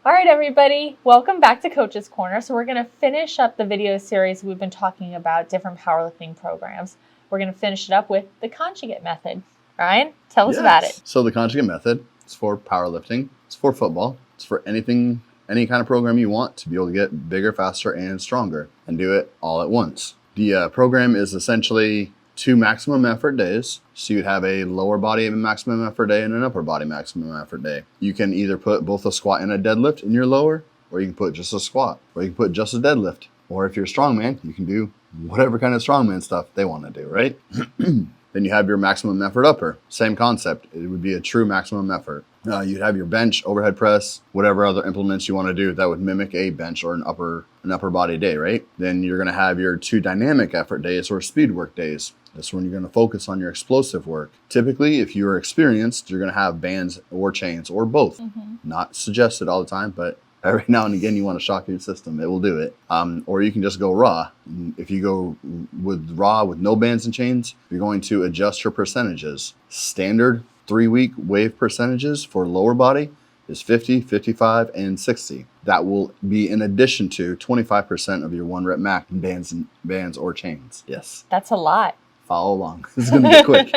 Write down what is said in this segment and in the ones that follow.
All right, everybody, welcome back to Coach's Corner. So we're going to finish up the video series. We've been talking about different powerlifting programs. We're going to finish it up with the conjugate method. Ryan, tell us about it. So the conjugate method is for powerlifting. It's for football. It's for anything, any kind of program you want to be able to get bigger, faster, and stronger and do it all at once. The program is essentially 2 maximum effort days. So you'd have a lower body maximum effort day and an upper body maximum effort day. You can either put both a squat and a deadlift in your lower, or you can put just a squat, or you can put just a deadlift. Or if you're a strongman, you can do whatever kind of strongman stuff they want to do, right? Then you have your maximum effort upper. Same concept. It would be a true maximum effort. You'd have your bench, overhead press, whatever other implements you want to do that would mimic a bench or an upper body day, right? Then you're going to have your 2 dynamic effort days or speed work days. That's when you're going to focus on your explosive work. Typically, if you're experienced, you're going to have bands or chains or both. Not suggested all the time, but every now and again you want to shock your system. It will do it. Or you can just go raw. If you go with raw with no bands and chains, you're going to adjust your percentages. Standard 3-week wave percentages for lower body is 50, 55, and 60. That will be in addition to 25% of your 1 rep max in bands or chains. Yes. That's a lot. Follow along. This is going to get quick.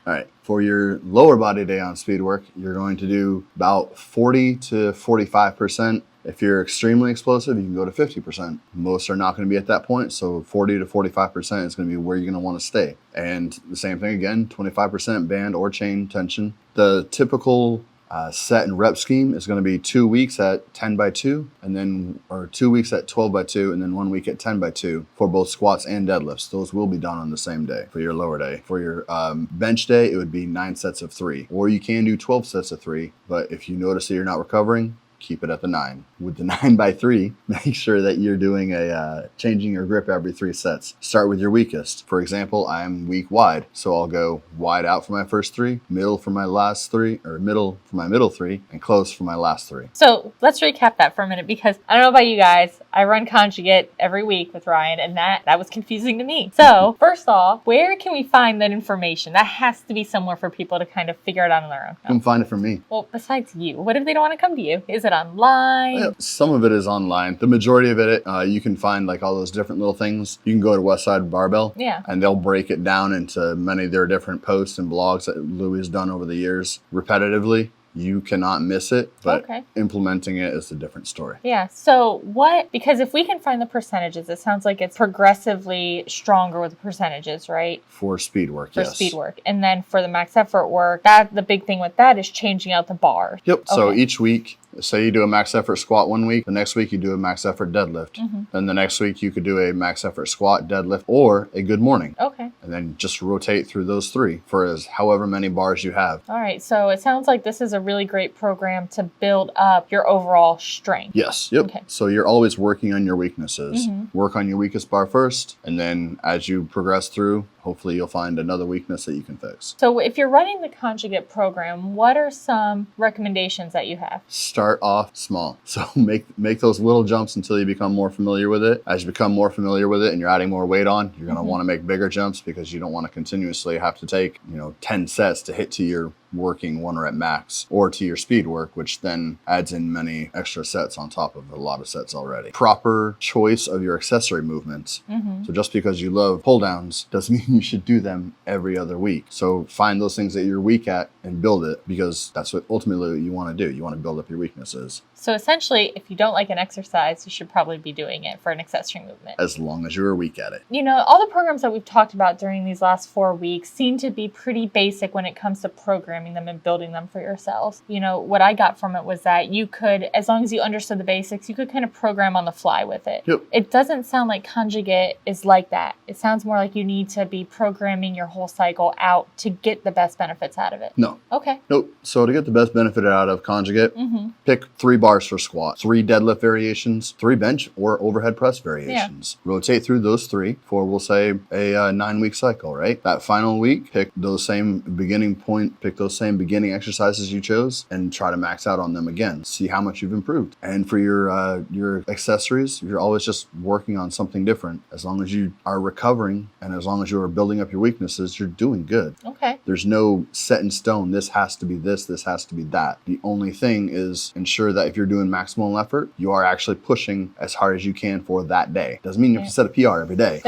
All right. For your lower body day on speed work, you're going to do about 40 to 45%. If you're extremely explosive, you can go to 50%. Most are not going to be at that point, so 40 to 45% is going to be where you're going to want to stay. And the same thing again, 25% band or chain tension. The typical set and rep scheme is going to be 2 weeks at 10 by 2, and then, or 2 weeks at 12 by 2, and then 1 week at 10 by 2 for both squats and deadlifts. Those will be done on the same day for your lower day. For your bench day, it would be 9 sets of 3, or you can do 12 sets of 3, but if you notice that you're not recovering, keep it at the 9. With the 9 by 3, make sure that you're doing changing your grip every 3 sets. Start with your weakest. For example, I'm weak wide, so I'll go wide out for my first 3, middle for my last 3, or middle for my middle 3, and close for my last 3. So let's recap that for a minute, because I don't know about you guys, I run conjugate every week with Ryan, and that was confusing to me. So first off, where can we find that information? That has to be somewhere for people to kind of figure it out on their own. Come find it from me. Well, besides you, what if they don't want to come to you? Is it online? Yeah, some of it is online. The majority of it, you can find like all those different little things. You can go to Westside Barbell, and they'll break it down into many of their different posts and blogs that Louie has done over the years repetitively. You cannot miss it, but implementing it is a different story. Yeah. So because if we can find the percentages, it sounds like it's progressively stronger with the percentages, right? For speed work, yes. For speed work. And then for the max effort work, the big thing with that is changing out the bar. Yep. Okay. So each week, say you do a max effort squat 1 week, the next week you do a max effort deadlift. Then the next week you could do a max effort squat, deadlift, or a good morning. Okay. And then just rotate through those 3 for however many bars you have. All right. So it sounds like this is a really great program to build up your overall strength. Yes. Yep. Okay. So you're always working on your weaknesses. Work on your weakest bar first, and then as you progress through, hopefully you'll find another weakness that you can fix. So if you're running the conjugate program, what are some recommendations that you have? Start off small. So make those little jumps until you become more familiar with it. As you become more familiar with it and you're adding more weight on, you're going to want to make bigger jumps, because you don't want to continuously have to take 10 sets to hit to your working 1 rep max or to your speed work, which then adds in many extra sets on top of a lot of sets already. Proper choice of your accessory movements. So just because you love pull downs doesn't mean you should do them every other week. So find those things that you're weak at and build it, because that's what ultimately you want to do. You want to build up your weaknesses. So essentially, if you don't like an exercise, you should probably be doing it for an accessory movement. As long as you're weak at it. All the programs that we've talked about during these last 4 weeks seem to be pretty basic when it comes to programming them and building them for yourselves. What I got from it was that you could, as long as you understood the basics, you could kind of program on the fly with it. Yep. It doesn't sound like conjugate is like that. It sounds more like you need to be programming your whole cycle out to get the best benefits out of it. No. Okay. Nope. So to get the best benefit out of conjugate, pick 3 bars for squat, 3 deadlift variations, 3 bench or overhead press variations. Rotate through those 3 for, we'll say, a 9-week cycle, right? That final week, pick those same beginning point, pick those those same beginning exercises you chose and try to max out on them again. See how much you've improved. And for your accessories, you're always just working on something different. As long as you are recovering and as long as you're building up your weaknesses, you're doing good. Okay. There's no set in stone. This has to be this has to be that. The only thing is ensure that if you're doing maximal effort, you are actually pushing as hard as you can for that day. Doesn't mean you have to set a PR every day.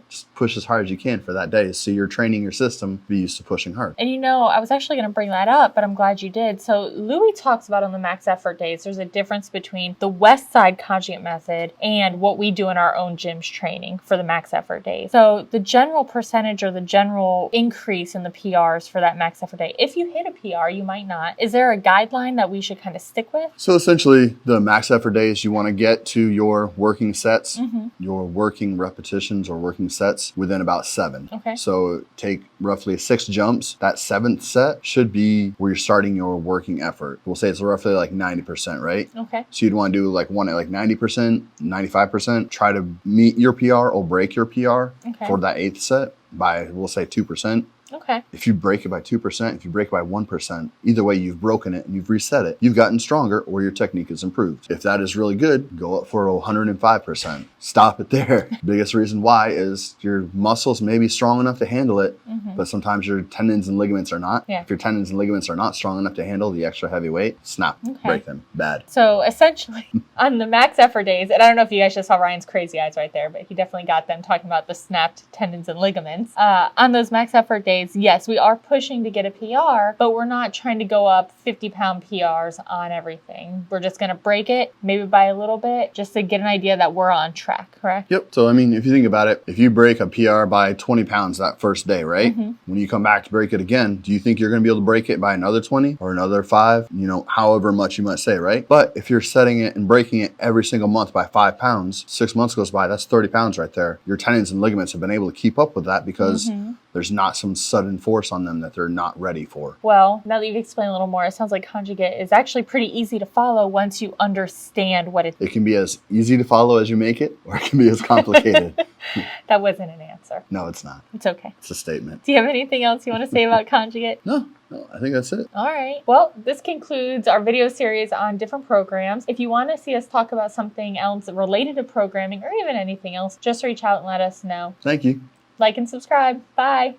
Just push as hard as you can for that day. So you're training your system to be used to pushing hard. And I was actually going to bring that up, but I'm glad you did. So Louie talks about on the max effort days, there's a difference between the Westside Conjugate Method and what we do in our own gym's training for the max effort days. So the general percentage or the general increase in the PRs for that max effort day, if you hit a PR, you might not. Is there a guideline that we should kind of stick with? So essentially, the max effort days, you want to get to your working sets, your working repetitions or working sets within about 7. Okay. So take roughly 6 jumps. That 7th set should be where you're starting your working effort. We'll say it's roughly like 90%, right? Okay. So you'd want to do like one at like 90%, 95%. Try to meet your PR or break your PR for that 8th set by, we'll say, 2%. Okay. If you break it by 2%, if you break it by 1%, either way, you've broken it and you've reset it. You've gotten stronger or your technique is improved. If that is really good, go up for 105%. Stop it there. Biggest reason why is your muscles may be strong enough to handle it, but sometimes your tendons and ligaments are not. Yeah. If your tendons and ligaments are not strong enough to handle the extra heavy weight, snap, break them. Bad. So essentially, on the max effort days, and I don't know if you guys just saw Ryan's crazy eyes right there, but he definitely got them talking about the snapped tendons and ligaments. On those max effort days, yes, we are pushing to get a PR, but we're not trying to go up 50-pound PRs on everything. We're just going to break it, maybe by a little bit, just to get an idea that we're on track, correct? Yep. So, I mean, if you think about it, if you break a PR by 20 pounds that first day, right? When you come back to break it again, do you think you're going to be able to break it by another 20 or another 5? However much you might say, right? But if you're setting it and breaking it every single month by 5 pounds, 6 months goes by, that's 30 pounds right there. Your tendons and ligaments have been able to keep up with that because there's not some sudden force on them that they're not ready for. Well, now that you've explained a little more, it sounds like conjugate is actually pretty easy to follow once you understand what it is. It can be as easy to follow as you make it, or it can be as complicated. That wasn't an answer. No, it's not. It's okay. It's a statement. Do you have anything else you want to say about conjugate? No, I think that's it. All right. Well, this concludes our video series on different programs. If you want to see us talk about something else related to programming or even anything else, just reach out and let us know. Thank you. Like and subscribe. Bye.